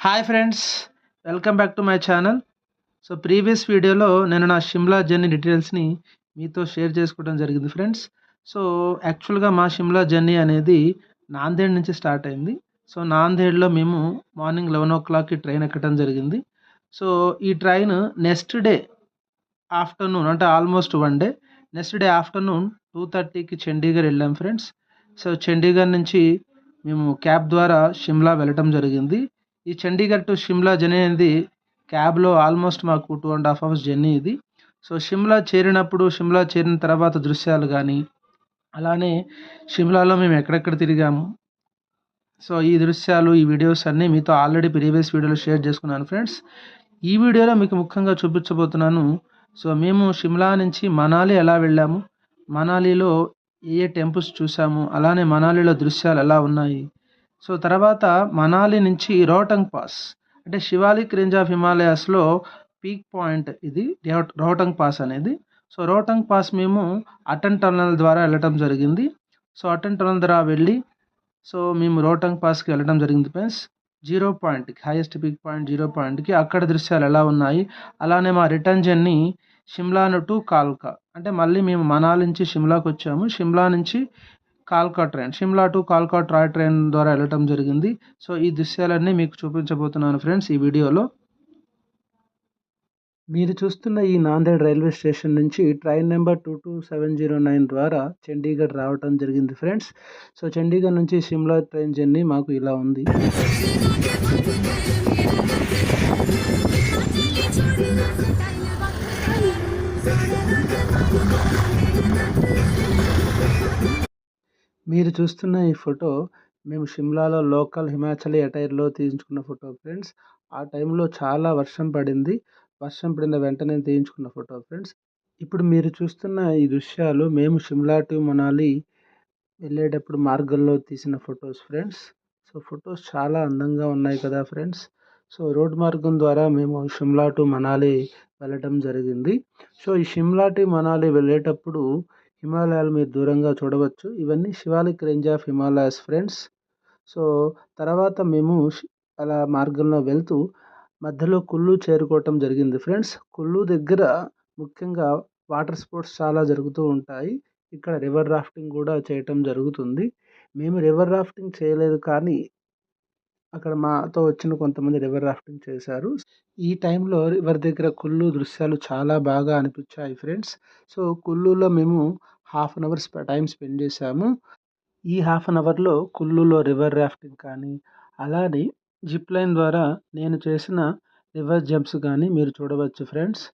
Hi friends, welcome back to my channel. So previous వీడియోలో నేను నా షిమ్లా జర్నీ డీటెయిల్స్ని మీతో షేర్ చేసుకోవడం జరిగింది ఫ్రెండ్స్. సో యాక్చువల్గా మా షిమ్లా జర్నీ అనేది నాందేడ్ నుంచి స్టార్ట్ అయింది. సో నాందేడ్లో మేము మార్నింగ్ 11 o'clockకి ట్రైన్ ఎక్కడం జరిగింది. సో ఈ ట్రైన్ నెక్స్ట్ డే ఆఫ్టర్నూన్, అంటే almost one day, next day afternoon 2:30కి చండీగఢ్ వెళ్ళాం ఫ్రెండ్స్. సో చండీగఢ్ నుంచి మేము క్యాబ్ ద్వారా షిమ్లా వెళ్ళటం జరిగింది. ఈ చండీగఢ్ టు షిమ్లా జర్నీ అనేది క్యాబ్లో ఆల్మోస్ట్ మాకు 2.5 hours జర్నీ ఇది. సో షిమ్లా చేరిన తర్వాత దృశ్యాలు కానీ, అలానే షిమ్లాలో మేము ఎక్కడెక్కడ తిరిగాము, సో ఈ దృశ్యాలు, ఈ వీడియోస్ అన్నీ మీతో ఆల్రెడీ ప్రీవియస్ వీడియోలో షేర్ చేసుకున్నాను ఫ్రెండ్స్. ఈ వీడియోలో మీకు ముఖ్యంగా చూపించబోతున్నాను. సో మేము షిమ్లా నుంచి మనాలి ఎలా వెళ్ళాము, మనాలిలో ఏ టెంపుల్స్ చూసాము, అలానే మనాలిలో దృశ్యాలు ఎలా ఉన్నాయి. సో తర్వాత మనాలి నుంచి రోహ్టంగ్ పాస్, అంటే శివాలిక్ రేంజ్ ఆఫ్ హిమాలయాస్లో పీక్ పాయింట్ ఇది రోహ్టంగ్ పాస్ అనేది. సో రోహ్టంగ్ పాస్ మేము అటన్ టనల్ ద్వారా వెళ్ళటం జరిగింది. సో అటన్ టనల్ ద్వారా వెళ్ళి సో మేము రోహ్టంగ్ పాస్కి వెళ్ళడం జరిగింది ఫ్రెండ్స్. హైయెస్ట్ పీక్ పాయింట్ 0 పాయింట్కి అక్కడ దృశ్యాలు ఎలా ఉన్నాయి. అలానే మా రిటర్న్ జర్నీ షిమ్లా టు కాల్కా, అంటే మళ్ళీ మేము మనాలి నుంచి షిమ్లాకి వచ్చాము. షిమ్లా నుంచి షిమ్లా టు కాల్కా టాయ్ ట్రైన్ ద్వారా వెళ్ళటం జరిగింది. సో ఈ దృశ్యాలన్నీ మీకు చూపించబోతున్నాను ఫ్రెండ్స్ ఈ వీడియోలో. మీరు చూస్తున్న ఈ నాందేడ్ రైల్వే స్టేషన్ నుంచి ట్రైన్ నెంబర్ 22709 ద్వారా చండీగఢ్ రావటం జరిగింది ఫ్రెండ్స్. సో చండీగఢ్ నుంచి షిమ్లా ట్రైన్ జర్నీ మాకు ఇలా ఉంది. మీరు చూస్తున్న ఈ ఫోటో మేము షిమ్లాలో లోకల్ హిమాచలీ అటైర్లో తీయించుకున్న ఫోటో ఫ్రెండ్స్. ఆ టైంలో చాలా వర్షం పడింది. వర్షం పడిన వెంటనే తీయించుకున్న ఫోటో ఫ్రెండ్స్. ఇప్పుడు మీరు చూస్తున్న ఈ దృశ్యాలు మేము షిమ్లా టు మనాలి వెళ్ళేటప్పుడు మార్గంలో తీసిన ఫొటోస్ ఫ్రెండ్స్. సో ఫొటోస్ చాలా అందంగా ఉన్నాయి కదా ఫ్రెండ్స్. సో రోడ్ మార్గం ద్వారా మేము షిమ్లా టు మనాలి వెళ్ళటం జరిగింది. సో ఈ షిమ్లా టు మనాలి వెళ్ళేటప్పుడు హిమాలయాలు మీరు దూరంగా చూడవచ్చు. ఇవన్నీ Shivalik range of Himalayas friends. So తర్వాత మేము అలా మార్గంలో వెళ్తూ మధ్యలో కుల్లు చేరుకోవటం జరిగింది ఫ్రెండ్స్. కుల్లు దగ్గర ముఖ్యంగా వాటర్ స్పోర్ట్స్ చాలా జరుగుతూ ఉంటాయి. ఇక్కడ రివర్ రాఫ్టింగ్ కూడా చేయటం జరుగుతుంది. మేము రివర్ రాఫ్టింగ్ చేయలేదు, కానీ అక్కడ మాతో వచ్చిన కొంతమంది రివర్ రాఫ్టింగ్ చేశారు. ఈ టైంలో రివర్ దగ్గర కుల్లు దృశ్యాలు చాలా బాగా అనిపించాయి ఫ్రెండ్స్. సో కుల్లులో మేము 1/2 hour టైం స్పెండ్ చేశాము. ఈ 1/2 hourలో కుల్లులో రివర్ రాఫ్టింగ్ కానీ, అలానే జిప్ లైన్ ద్వారా నేను చేసిన రివర్ జంప్స్ కానీ మీరు చూడవచ్చు ఫ్రెండ్స్.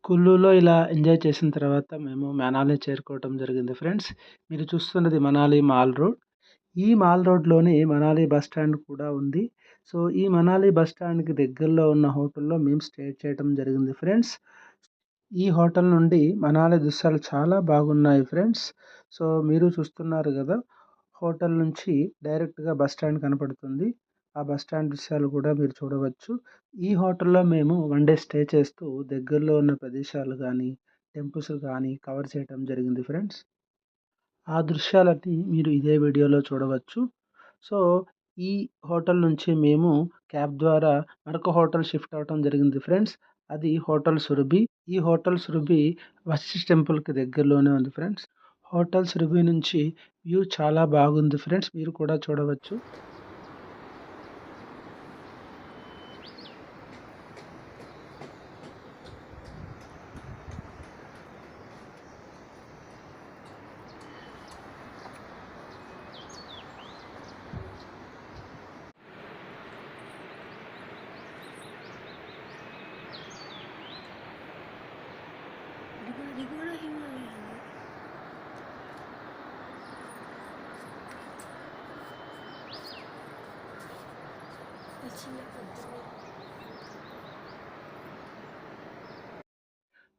కుల్లులో ఇలా ఎంజాయ్ చేసిన తర్వాత మేము మనాలి చేరుకోవటం జరిగింది ఫ్రెండ్స్. మీరు చూస్తున్నది మనాలి మాల్ రోడ్. ఈ మాల్ రోడ్‌లోనే మనాలి బస్ స్టాండ్ కూడా ఉంది. సో, ఈ మనాలి బస్ స్టాండ్‌కి దగ్గరలో ఉన్న హోటల్‌లో మేము స్టే చేయటం జరిగింది ఫ్రెండ్స్. ఈ హోటల్ నుండి మనాలి దృశ్యాలు చాలా బాగున్నాయి ఫ్రెండ్స్. సో, మీరు చూస్తున్నారు గదా! హోటల్ నుంచి డైరెక్ట్‌గా బస్ స్టాండ్ కనపడుతుంది. ఆ బస్ స్టాండ్ దృశ్యాలు కూడా మీరు చూడవచ్చు. ఈ హోటల్‌లో మేము వన్ డే స్టే చేస్తూ దగ్గరలో ఉన్న ప్రదేశాలు గానీ, టెంపుల్స్ గానీ కవర్ చేయటం జరిగింది ఫ్రెండ్స్. ఆ దృశ్యాలన్నీ మీరు ఇదే వీడియోలో చూడవచ్చు. సో, ఈ హోటల్ నుంచి మేము క్యాబ్ ద్వారా మరొక హోటల్ షిఫ్ట్ అవ్వటం జరిగింది ఫ్రెండ్స్. అది హోటల్ సురభి. ఈ హోటల్ సురభి వశిష్ఠ టెంపుల్‌కి దగ్గరలోనే ఉంది ఫ్రెండ్స్. హోటల్ సురభి నుంచి వ్యూ చాలా బాగుంది ఫ్రెండ్స్. మీరు కూడా చూడవచ్చు. ఇది కూడా హిమాలయన్. చిన్న పెద్దది.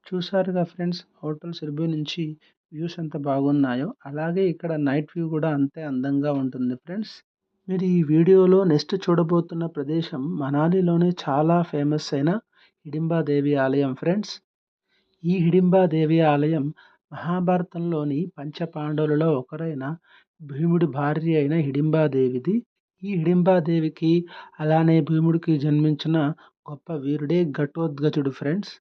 చూసారుగా ఫ్రెండ్స్ హోటల్ సురభి నుంచి వ్యూస్ ఎంత బాగున్నాయో. అలాగే ఇక్కడ నైట్ వ్యూ కూడా అంతే అందంగా ఉంటుంది ఫ్రెండ్స్. మీరు ఈ వీడియోలో నెక్స్ట్ చూడబోతున్న ప్రదేశం మనాలిలోనే చాలా ఫేమస్ అయిన హిడింబాదేవి ఆలయం ఫ్రెండ్స్. ఈ హిడింబాదేవి ఆలయం మహాభారతంలోని పంచపాండవులలో ఒకరైన భీముడి భార్య అయిన హిడింబాదేవిది. ఈ హిడింబాదేవికి అలానే భీముడికి జన్మించిన గొప్ప వీరుడే ఘటోత్కచుడు ఫ్రెండ్స్.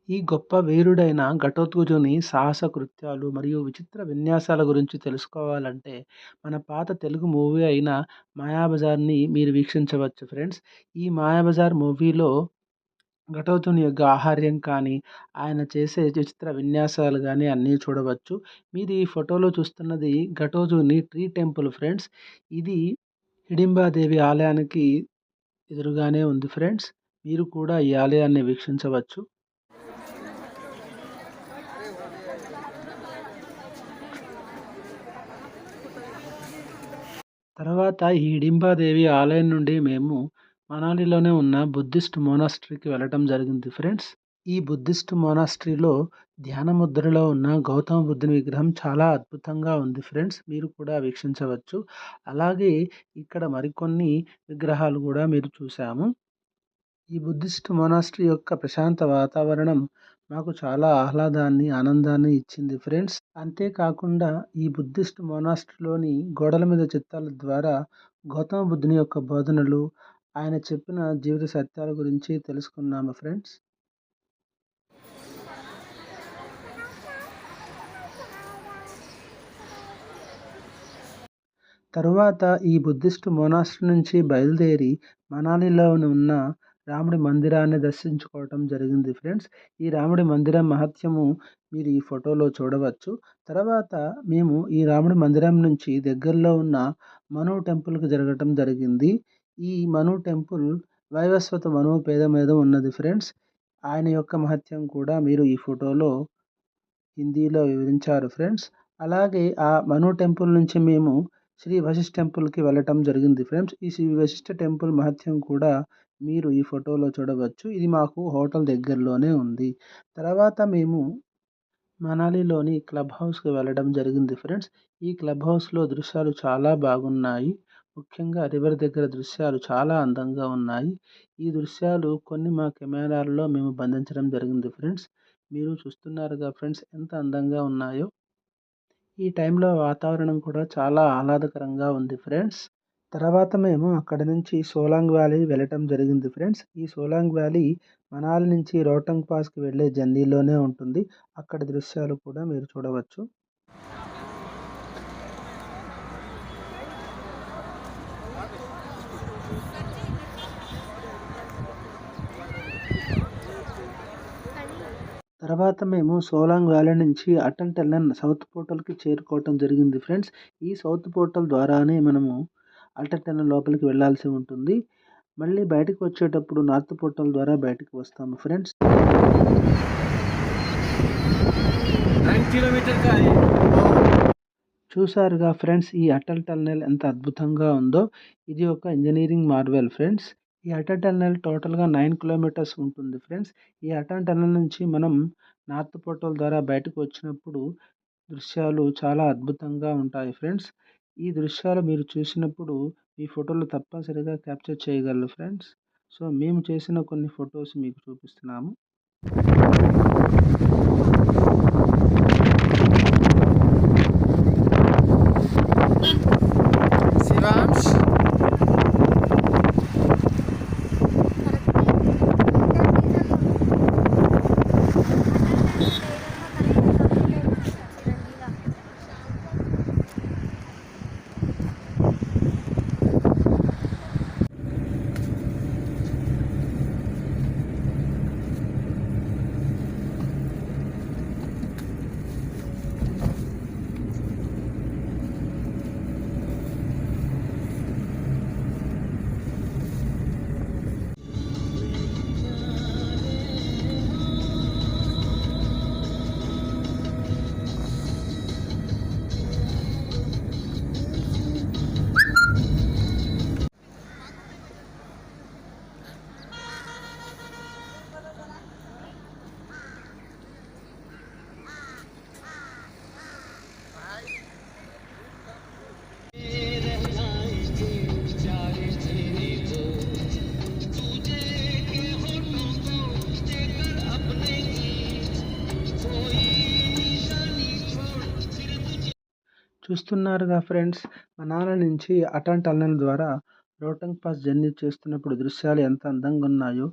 ఈ గొప్ప వీరుడైన ఘటోత్కచుని సాహస కృత్యాలు మరియు విచిత్ర విన్యాసాల గురించి తెలుసుకోవాలంటే మన పాత తెలుగు మూవీ అయిన మాయాబజార్‌ని మీరు వీక్షించవచ్చు ఫ్రెండ్స్. ఈ మాయాబజార్ మూవీలో ఘటోత్కచుని యొక్క ఆహార్యం కానీ, ఆయన చేసే విచిత్ర విన్యాసాలు గానీ అన్నీ చూడవచ్చు. మీరు ఈ ఫోటోలో చూస్తున్నది ఘటోత్కచుని ట్రీ టెంపుల్ ఫ్రెండ్స్. ఇది హిడింబాదేవి ఆలయానికి ఎదురుగానే ఉంది ఫ్రెండ్స్. మీరు కూడా ఈ ఆలయాన్ని వీక్షించవచ్చు. తర్వాత ఈ హిడింబాదేవి ఆలయం నుండి మేము మనాలిలోనే ఉన్న బుద్ధిస్ట్ మోనాస్ట్రీకి వెళ్ళటం జరిగింది ఫ్రెండ్స్. ఈ బుద్ధిస్ట్ మోనాస్ట్రీలో ధ్యాన ముద్రలో ఉన్న గౌతమ బుద్ధుని విగ్రహం చాలా అద్భుతంగా ఉంది ఫ్రెండ్స్. మీరు కూడా వీక్షించవచ్చు. అలాగే ఇక్కడ మరికొన్ని విగ్రహాలు కూడా మీరు చూసాము. ఈ బుద్ధిస్ట్ మొనాస్ట్రీ యొక్క ప్రశాంత వాతావరణం మాకు చాలా ఆహ్లాదాన్ని, ఆనందాన్ని ఇచ్చింది ఫ్రెండ్స్. అంతేకాకుండా ఈ బుద్ధిస్ట్ మొనాస్ట్రీలోని గోడల మీద చిత్రాల ద్వారా గౌతమ బుద్ధుని యొక్క బోధనలు, ఆయన చెప్పిన జీవిత సత్యాల గురించి తెలుసుకున్నాము ఫ్రెండ్స్. తరువాత ఈ బుద్ధిస్ట్ మొనాస్ట్రీ నుంచి బయలుదేరి మనాలిలో ఉన్న రాముడి మందిరాన్ని దర్శించుకోవటం జరిగింది ఫ్రెండ్స్. ఈ రాముడి మందిరం మహత్యము మీరు ఈ ఫోటోలో చూడవచ్చు. తర్వాత మేము ఈ రాముడి మందిరం నుంచి దగ్గరలో ఉన్న మను టెంపుల్‌కి జరగటం జరిగింది. ఈ మను టెంపుల్ వైవస్వత మనువు పేద మీద ఉన్నది ఫ్రెండ్స్. ఆయన యొక్క మహత్యం కూడా మీరు ఈ ఫోటోలో హిందీలో వివరించారు ఫ్రెండ్స్. అలాగే ఆ మను టెంపుల్ నుంచి మేము శ్రీ వశిష్ఠ టెంపుల్‌కి వెళ్ళటం జరిగింది ఫ్రెండ్స్. ఈ శ్రీ వశిష్ఠ టెంపుల్ మహత్యం కూడా మీరు ఈ ఫోటోలో చూడవచ్చు. ఇది మాకు హోటల్ దగ్గరలోనే ఉంది. తర్వాత మేము మనాలిలోని క్లబ్ హౌస్‌కి వెళ్ళడం జరిగింది ఫ్రెండ్స్. ఈ క్లబ్ హౌస్‌లో దృశ్యాలు చాలా బాగున్నాయి. ముఖ్యంగా రివర్ దగ్గర దృశ్యాలు చాలా అందంగా ఉన్నాయి. ఈ దృశ్యాలు కొన్ని మా కెమెరాల్లో మేము బంధించడం జరిగింది ఫ్రెండ్స్. మీరు చూస్తున్నారుగా ఫ్రెండ్స్ ఎంత అందంగా ఉన్నాయో. ఈ టైంలో వాతావరణం కూడా చాలా ఆహ్లాదకరంగా ఉంది ఫ్రెండ్స్. తర్వాత మేము అక్కడి నుంచి సోలాంగ్ వ్యాలీ వెళ్ళటం జరిగింది ఫ్రెండ్స్. ఈ సోలాంగ్ వ్యాలీ మనాలి నుంచి రోహ్టంగ్ పాస్‌కి వెళ్ళే జర్నీలోనే ఉంటుంది. అక్కడి దృశ్యాలు కూడా మీరు చూడవచ్చు. తర్వాత మేము సోలాంగ్ వ్యాలీ నుంచి అటల్ టనెల్ సౌత్ పోర్టల్‌కి చేరుకోవటం జరిగింది ఫ్రెండ్స్. ఈ సౌత్ పోర్టల్ ద్వారానే మనము అటల్ టనెల్ లోపలికి వెళ్ళాల్సి ఉంటుంది. మళ్ళీ బయటకి వచ్చేటప్పుడు నార్త్ పోర్టల్ ద్వారా బయటకి వస్తాము ఫ్రెండ్స్. 9 किलोमीटर का है। చూసారుగా ఫ్రెండ్స్ ఈ అటల్ టన్నెల్ ఎంత అద్భుతంగా ఉందో. ఇది ఒక ఇంజనీరింగ్ మార్వెల్ ఫ్రెండ్స్. ఈ అటల్ టన్నెల్ టోటల్గా 9 కిలోమీటర్స్ ఉంటుంది ఫ్రెండ్స్. ఈ అటల్ టన్నెల్ నుంచి మనం నార్త్ పోర్టల్ ద్వారా బయటకు వచ్చినప్పుడు దృశ్యాలు చాలా అద్భుతంగా ఉంటాయి ఫ్రెండ్స్. ఈ దృశ్యాలు మీరు చూసినప్పుడు ఈ ఫోటోలు తప్పనిసరిగా క్యాప్చర్ చేయగలరు ఫ్రెండ్స్. సో మేము చేసిన కొన్ని ఫొటోస్ మీకు చూపిస్తున్నాము. शिवांश చూస్తున్నారుగా ఫ్రెండ్స్, మనాలి నుంచి అటల్ టన్నెల్ ద్వారా రోహ్టంగ్ పాస్ జర్నీ చేస్తున్నప్పుడు దృశ్యాలు ఎంత అందంగా ఉన్నాయో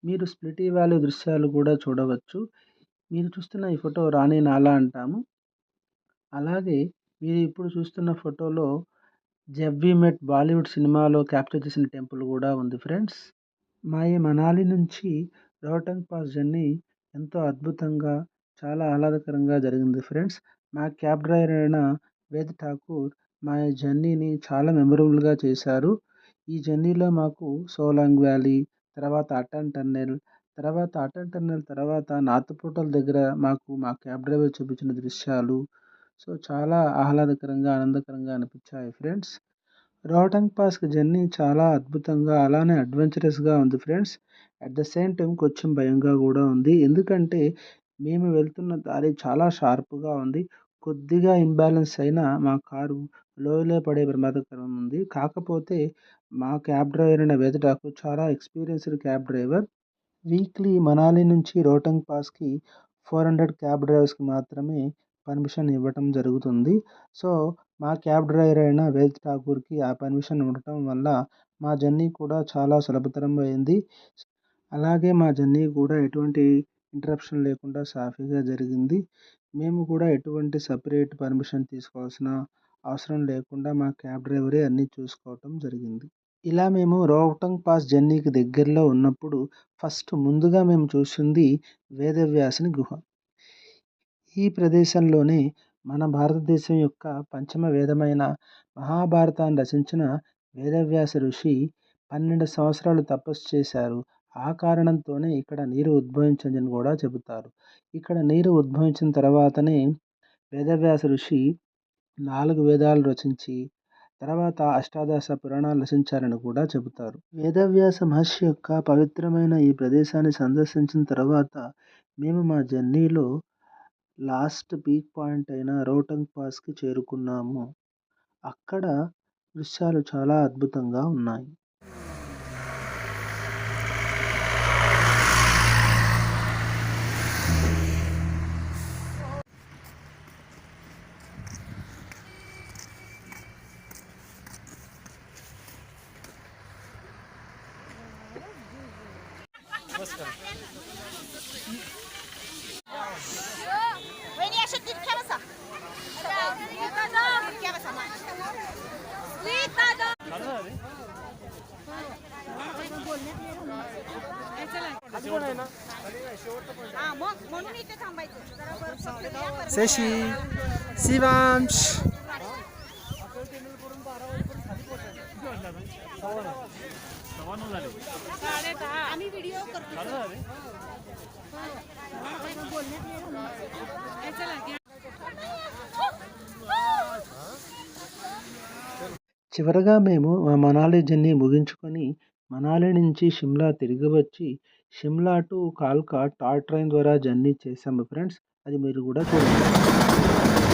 మీరు స్ప్లిటీ వ్యాలీ దృశ్యాలు కూడా చూడవచ్చు. మీరు చూస్తున్న ఈ ఫోటో రాణి నాలా అంటాము. అలాగే మీరు ఇప్పుడు చూస్తున్న ఫోటోలో జబ్ వి మెట్ బాలీవుడ్ సినిమాలో క్యాప్చర్ చేసిన టెంపుల్ కూడా ఉంది ఫ్రెండ్స్. మా ఈ మనాలి నుంచి రోహ్టంగ్ పాస్ జర్నీ ఎంతో అద్భుతంగా చాలా ఆహ్లాదకరంగా జరిగింది ఫ్రెండ్స్. మా క్యాబ్ డ్రైవర్ అయిన వేద్ ఠాకూర్ మా ఈ జర్నీని చాలా మెమరబుల్గా చేశారు. ఈ జర్నీలో మాకు సోలాంగ్ వ్యాలీ, తర్వాత అటల్ టన్నెల్ తర్వాత నార్త్ పోర్టల్ దగ్గర మాకు మా క్యాబ్ డ్రైవర్ చూపించిన దృశ్యాలు సో చాలా ఆహ్లాదకరంగా ఆనందకరంగా అనిపించాయి ఫ్రెండ్స్. రోహ్టంగ్ పాస్కి జర్నీ చాలా అద్భుతంగా అలానే అడ్వెంచరస్గా ఉంది friends. At the same time కొంచెం భయంగా కూడా ఉంది. ఎందుకంటే మేము వెళ్తున్న దారి చాలా షార్ప్గా ఉంది. కొద్దిగా ఇంబ్యాలెన్స్ అయినా మా కారు లోయలో పడే ప్రమాదకరం ఉంది. కాకపోతే మా క్యాబ్ డ్రైవర్ అయిన వేద ఠాకూర్ చాలా experienced cab driver. Weekly Manali నుంచి రోహ్టంగ్ పాస్కి 400 క్యాబ్ డ్రైవర్స్కి మాత్రమే పర్మిషన్ ఇవ్వటం జరుగుతుంది. సో మా క్యాబ్ డ్రైవర్ అయిన వేద్ ఠాకూర్కి ఆ పర్మిషన్ ఉండటం వల్ల మా జర్నీ కూడా చాలా సులభతరం అయింది. అలాగే మా జర్నీ కూడా ఎటువంటి ఇంటరప్షన్ లేకుండా సాఫీగా జరిగింది. మేము కూడా ఎటువంటి సపరేట్ పర్మిషన్ తీసుకోవాల్సిన అవసరం లేకుండా మా క్యాబ్ డ్రైవరే అన్నీ చూసుకోవటం జరిగింది. ఇలా మేము రోహ్టంగ్ పాస్ జర్నీకి దగ్గరలో ఉన్నప్పుడు ఫస్ట్ ముందుగా మేము చూసింది వేదవ్యాసుని గుహ. ఈ ప్రదేశంలోనే మన భారతదేశం యొక్క పంచమ వేదమైన మహాభారతాన్ని రచించిన వేదవ్యాస ఋషి 12 సంవత్సరాలు తపస్సు చేశారు. ఆ కారణంతోనే ఇక్కడ నీరు ఉద్భవించిందని కూడా చెబుతారు. ఇక్కడ నీరు ఉద్భవించిన తర్వాతనే వేదవ్యాస ఋషి 4 వేదాలు రచించి తర్వాత అష్టాదశ పురాణాలు రచించారని కూడా చెబుతారు. వేదవ్యాస మహర్షి యొక్క పవిత్రమైన ఈ ప్రదేశాన్ని సందర్శించిన తర్వాత మేము మా జర్నీలో లాస్ట్ పీక్ పాయింట్ అయిన రోహ్టంగ్ పాస్కి చేరుకున్నాము. అక్కడ దృశ్యాలు చాలా అద్భుతంగా ఉన్నాయి. वहिनी अशा तिरक्या बसा. तिरक्या बसा मान. हा मग म्हणून इथे थांबायचं जरा बर्फ पडलेला आहे, बर्फ शशी शिवांश आम्ही व्हिडिओ करतो. చివరగా మేము మా మనాలి జర్నీ ముగించుకొని మనాలి నుంచి షిమ్లా తిరిగి వచ్చి షిమ్లా టు కాల్కా టార్ ట్రైన్ ద్వారా జర్నీ చేసాము ఫ్రెండ్స్. అది మీరు కూడా చూడండి.